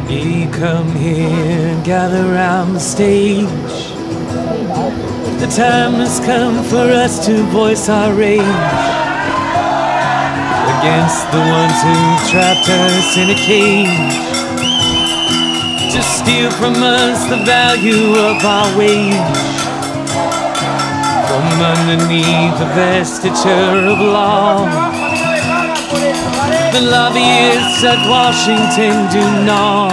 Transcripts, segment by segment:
We come here, gather round the stage. The time has come for us to voice our rage against the ones who trapped us in a cage, to steal from us the value of our wage. From underneath the vesture of law, the lobbyists at Washington do gnaw.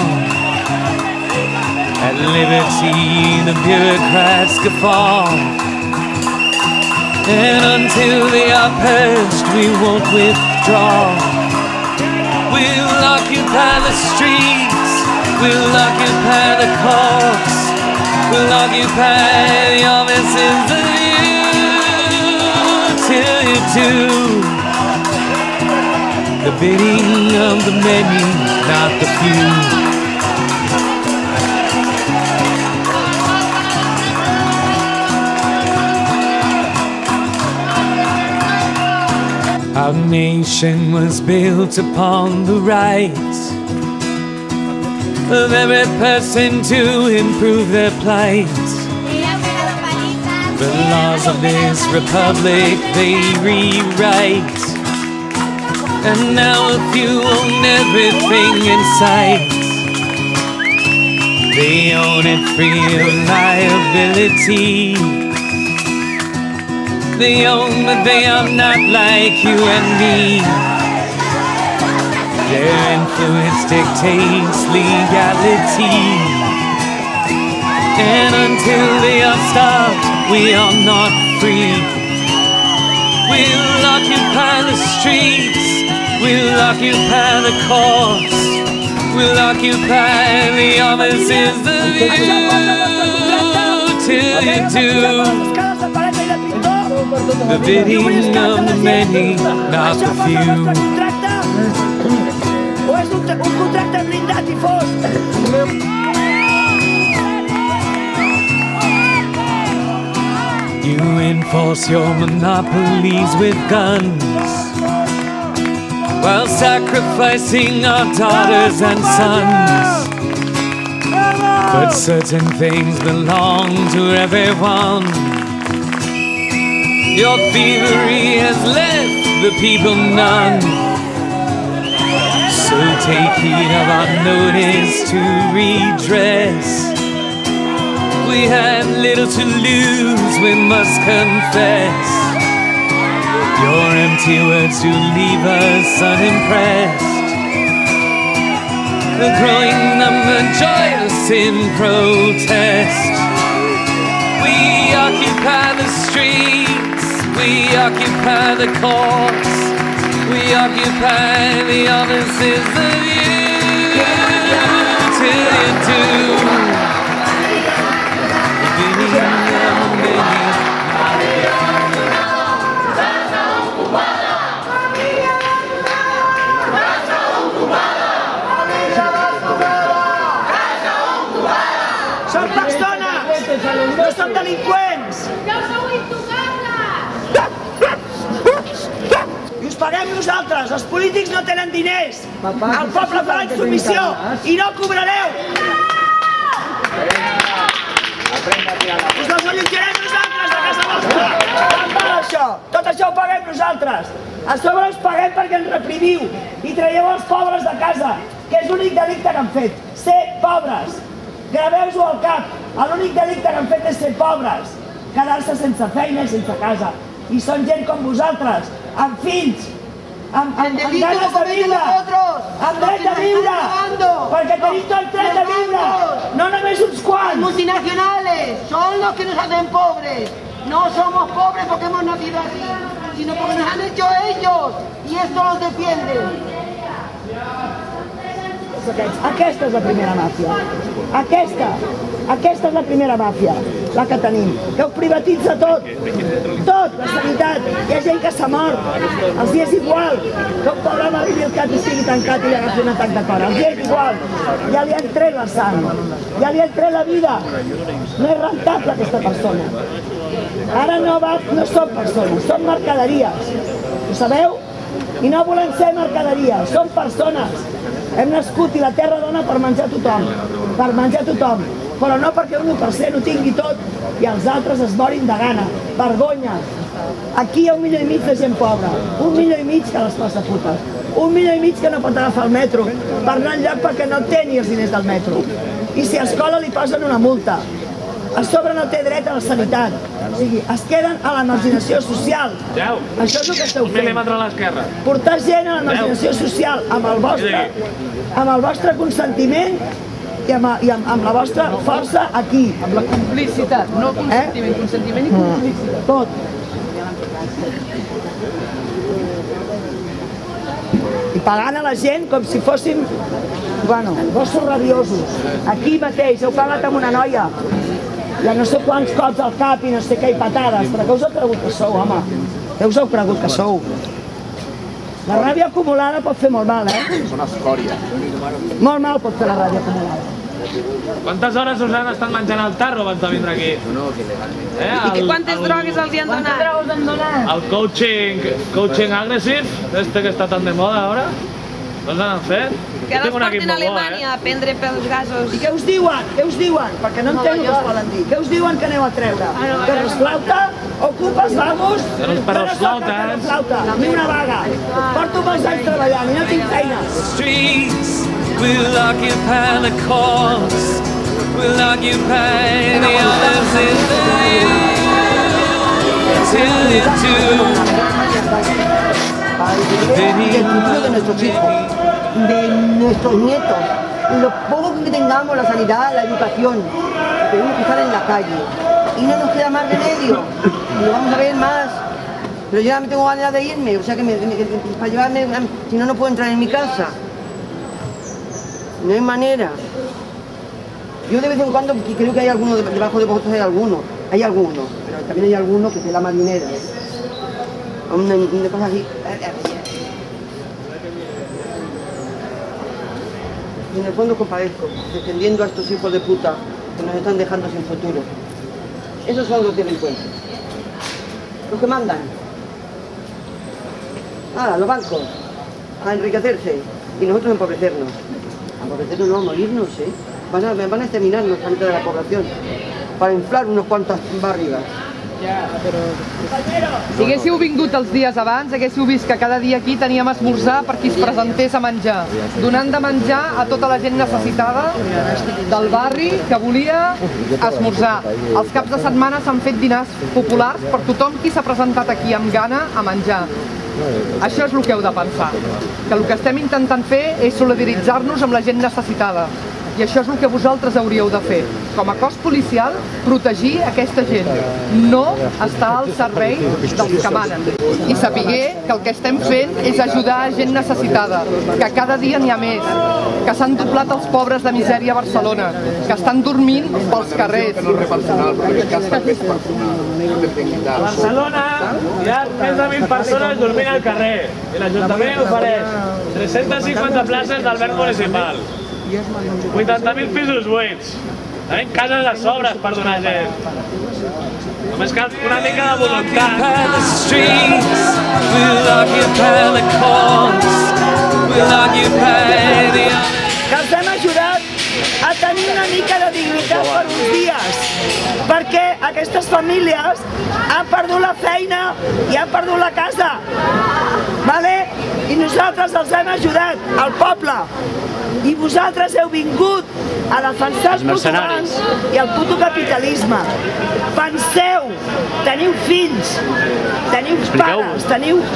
At liberty, the bureaucrats guffaw. And until they are purged, we won't withdraw. We'll occupy the streets, we'll occupy the courts, we'll occupy the offices of you, till you do the bidding of the many, not the few. Our nation was built upon the right of every person to improve their plight. The laws of this republic they rewrite, and now a few own everything in sight. They own it free of liability. They own that they are not like you and me. Their influence dictates legality, and until they are stopped, we are not free. We'll occupy the streets, we'll occupy the courts, we'll occupy the offices of you, till you do the bidding of the many, not the few. O és un contracte blindat i fosc? You enforce your monopolies with guns, while sacrificing our daughters and sons. But certain things belong to everyone. Your thievery has left the people none. So take heed of our notice to redress. We have little to lose, we must confess. Your empty words do leave us unimpressed. The growing number joyous in protest. We occupy the streets, we occupy the courts, we occupy the offices of you, till you do the bidding of the many. Som persones, no som delinqüents. No sou intocables! I us paguem nosaltres, els polítics no tenen diners. El poble fa la insubmissió i no cobrareu. Us desallotjarem nosaltres de casa vostra. Quan val això? Tot això ho paguem nosaltres. A sobre us paguem perquè ens reprimiu i traieu els pobres de casa, que és l'únic delicte que han fet, ser pobres. Graveu-vos-ho al cap, l'únic delicte que han fet és ser pobres, quedar-se sense feina i sense casa. I són gent com vosaltres, amb fills, amb ganes de viure, amb dret a viure, perquè tenim tot dret a viure, no només uns quants. Multinacionales son los que nos hacen pobres. No somos pobres porque hemos nacido así, sino porque nos han hecho ellos y esto los defiende. Aquesta és la primera màfia. Aquesta és la primera màfia, la que tenim, que ho privatitza tot, la sanitat. Hi ha gent que s'ha mort, els hi és igual que un pobre arribi al cap i estigui tancat i li agafi un atac de cor, els hi és igual, ja li han tret la sang, ja li han tret la vida, no és rentable aquesta persona. Ara no són persones, són mercaderies, ho sabeu? I no volem ser mercaderies, són persones. Hem nascut i la terra dona per menjar tothom, però no perquè un 1% ho tingui tot i els altres es morin de gana. Vergonya! Aquí hi ha 1,5 milions de gent pobra, 1,5 milions que les passa putes, 1,5 milions que no pot agafar el metro per anar enlloc perquè no té ni els diners del metro. I si a escola li posen una multa. A sobre no té dret a la sanitat. O sigui, es queden a la marginació social. Això és el que esteu fent. Un mil·límetre a l'esquerra. Portar gent a la marginació social amb el vostre consentiment i amb la vostra força aquí. Amb la complicitat, no consentiment, consentiment i complicitat. Tot. I pagant a la gent com si fóssim, bueno, gossos rabiosos. Aquí mateix heu pagat amb una noia. Ja no sé quants cops al cap i no sé què i patades, però què us heu cregut que sou, home? Què us heu cregut que sou? La ràbia acumulada pot fer molt mal, És una escòria. Molt mal pot fer la ràbia acumulada. Quantes hores us han estat menjant al tarro abans de vindre aquí? I quantes drogues els hi han donat? El coaching agressiu, este que està tan de moda ara, no s'han fet? Que ara els portin a Alemanya a prendre pels gasos. I què us diuen? Què us diuen? Perquè no entenc el que us volen dir. Què us diuen que aneu a treure? Perros flauta? Ocupes vagos? Perros flauta, ni una vaga. Porto molts anys treballant i no tinc feina. Streets will occupy the courts, will occupy the others in the El futuro de nuestros hijos, de nuestros nietos, lo poco que tengamos, la sanidad, la educación, tenemos que estar en la calle y no nos queda más remedio, lo vamos a ver más, pero yo ya me tengo ganas de irme, o sea que para llevarme, si no, no puedo entrar en mi casa, no hay manera. Yo de vez en cuando creo que hay alguno, debajo de vosotros hay alguno, pero también hay alguno que es la marinera. Una cosa así. Y en el fondo compadezco, defendiendo a estos hijos de puta que nos están dejando sin futuro. Esos son los delincuentes. Los que mandan. Los bancos. A enriquecerse. Y nosotros a empobrecernos. A empobrecernos no, a morirnos, ¿eh? Van a exterminarnos a mitad de la población. Para inflar unos cuantas barrigas. Si haguéssiu vingut els dies abans, haguéssiu vist que cada dia aquí teníem esmorzar per qui es presentés a menjar, donant de menjar a tota la gent necessitada del barri que volia esmorzar. Els caps de setmana s'han fet dinars populars per tothom qui s'ha presentat aquí amb gana a menjar. Això és el que heu de pensar, que el que estem intentant fer és solidaritzar-nos amb la gent necessitada. I això és el que vosaltres hauríeu de fer. Com a cos policial, protegir aquesta gent, no estar al servei dels que manen. I sapiguer que el que estem fent és ajudar a gent necessitada, que cada dia n'hi ha més, que s'han doblat els pobres de misèria a Barcelona, que estan dormint pels carrers. A Barcelona hi ha més de 20 persones dormint al carrer i l'Ajuntament ofereix 350 places d'alberg municipal, 80.000 pisos buits. Tenim cases a sobres per donar gent. Només cal una mica de voluntat. Que els hem ajudat a tenir una mica de dignitat per uns dies, perquè aquestes famílies han perdut la feina i han perdut la casa, i nosaltres els hem ajudat, el poble, i vosaltres heu vingut a defensar els putoans i el puto capitalisme. Penseu, teniu fills, teniu pares,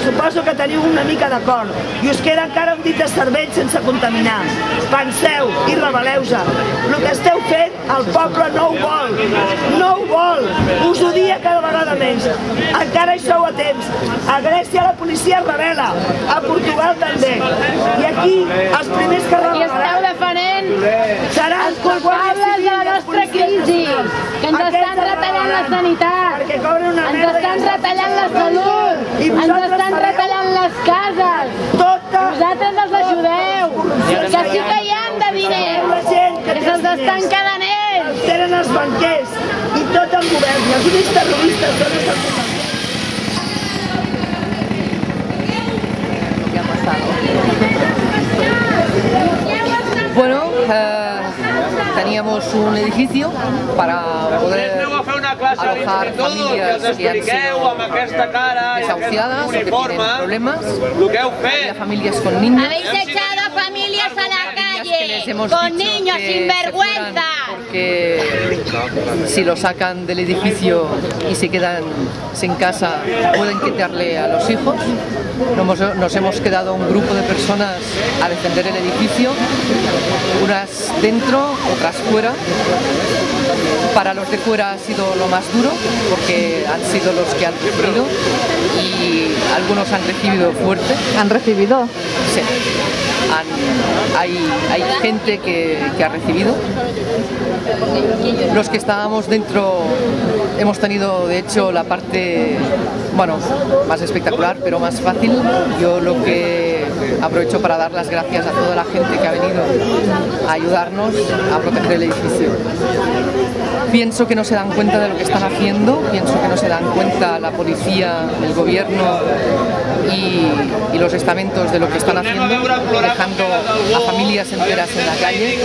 suposo que teniu una mica d'acord, i us queda encara un dit de cervell sense contaminar. Penseu i rebel·leu-vos. El que esteu fent, el poble no ho vol, no ho vol, us odia cada vegada més. Encara hi sou a temps. A Grècia la policia es rebel·la, a Portugal també, i aquí els primers que rebel·laran esteu defenent seran els culpables de la nostra crisi, que ens estan retallant la sanitat, ens estan retallant la salut, ens estan retallant les cases. Vosaltres els ajudeu, que sí que hi han de diners, que se'ls estan quedant ells. Els tenen els banquers i tot el govern, i els únics terroristes són els banquers. Què ha passat? teníamos un edificio para poder alojar familias que han sido desahuciadas o que tienen problemas, y a familias con niños. Habéis echado a familias a la calle, con niños sin vergüenza. Porque si lo sacan del edificio y se quedan sin casa, pueden quitarle a los hijos. Nos hemos quedado un grupo de personas a defender el edificio, unas dentro, otras fuera. Para los de fuera ha sido lo más duro, porque han sido los que han recibido, y algunos han recibido fuerte. ¿Han recibido? Sí. Hay gente que ha recibido. Los que estábamos dentro hemos tenido, de hecho, la parte, bueno, más espectacular, pero más fácil. Yo lo que aprovecho para dar las gracias a toda la gente que ha venido a ayudarnos a proteger el edificio. Pienso que no se dan cuenta de lo que están haciendo, pienso que no se dan cuenta la policía, el gobierno y los estamentos de lo que están haciendo, dejando a familias enteras en la calle,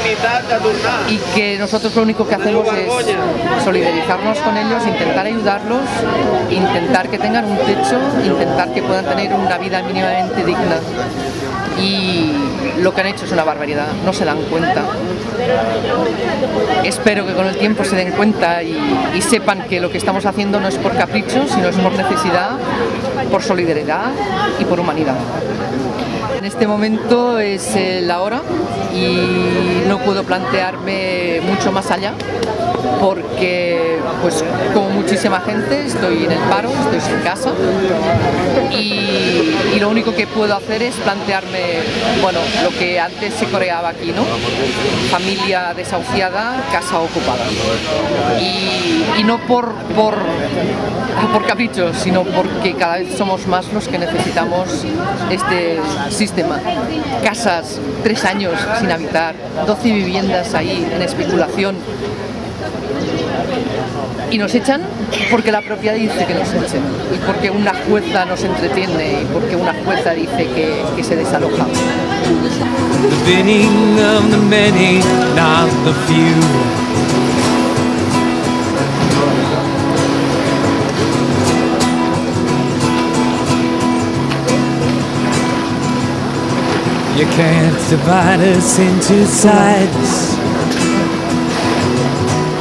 y que nosotros lo único que hacemos es solidarizarnos con ellos, intentar ayudarlos, intentar que tengan un techo, intentar que puedan tener una vida mínimamente digna. Y lo que han hecho es una barbaridad, no se dan cuenta. Espero que con el tiempo se den cuenta y sepan que lo que estamos haciendo no es por capricho, sino es por necesidad, por solidaridad y por humanidad. En este momento es la hora y no puedo plantearme mucho más allá, porque pues como muchísima gente estoy en el paro, estoy sin casa, y lo único que puedo hacer es plantearme, bueno, lo que antes se coreaba aquí, ¿no? Familia desahuciada, casa ocupada. Y no por capricho, sino porque cada vez somos más los que necesitamos este sistema. Casas, 3 años sin habitar, 12 viviendas ahí en especulación. Y nos echan porque la propiedad dice que nos echen, y porque una jueza nos entretiene, y porque una jueza dice que se desaloja. The bidding of the many, not the few. You can't divide us into sides,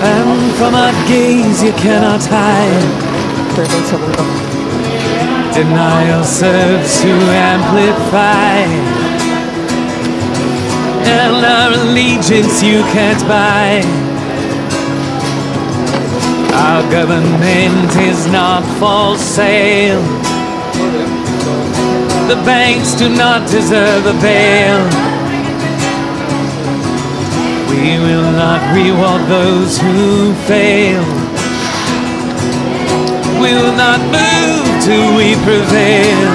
and from our gaze you cannot hide. Denial serves to amplify, and our allegiance you can't buy. Our government is not for sale. The banks do not deserve a bail. We will not reward those who fail. We will not move till we prevail.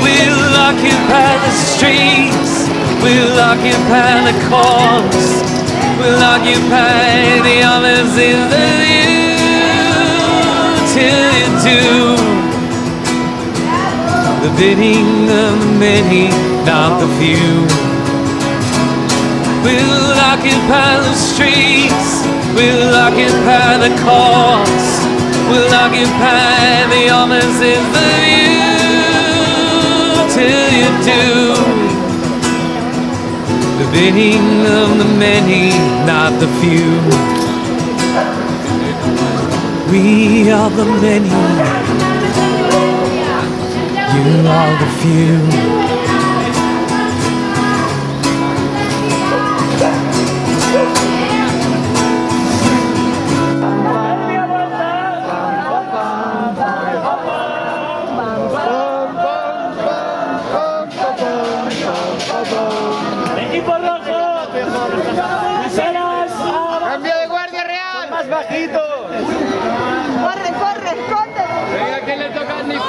We'll occupy the streets, we'll occupy the courts, we'll occupy the offices of you till you do. The bidding of the many, not the few. We'll occupy the streets, we'll occupy the courts, we'll occupy the offices of you till you do. The bidding of the many, not the few. We are the many, you are the few. Equipo rojo, cambio de guardia real, más bajito. Corre, corre, escóndete. Venga, ¿quién le toca al Nico?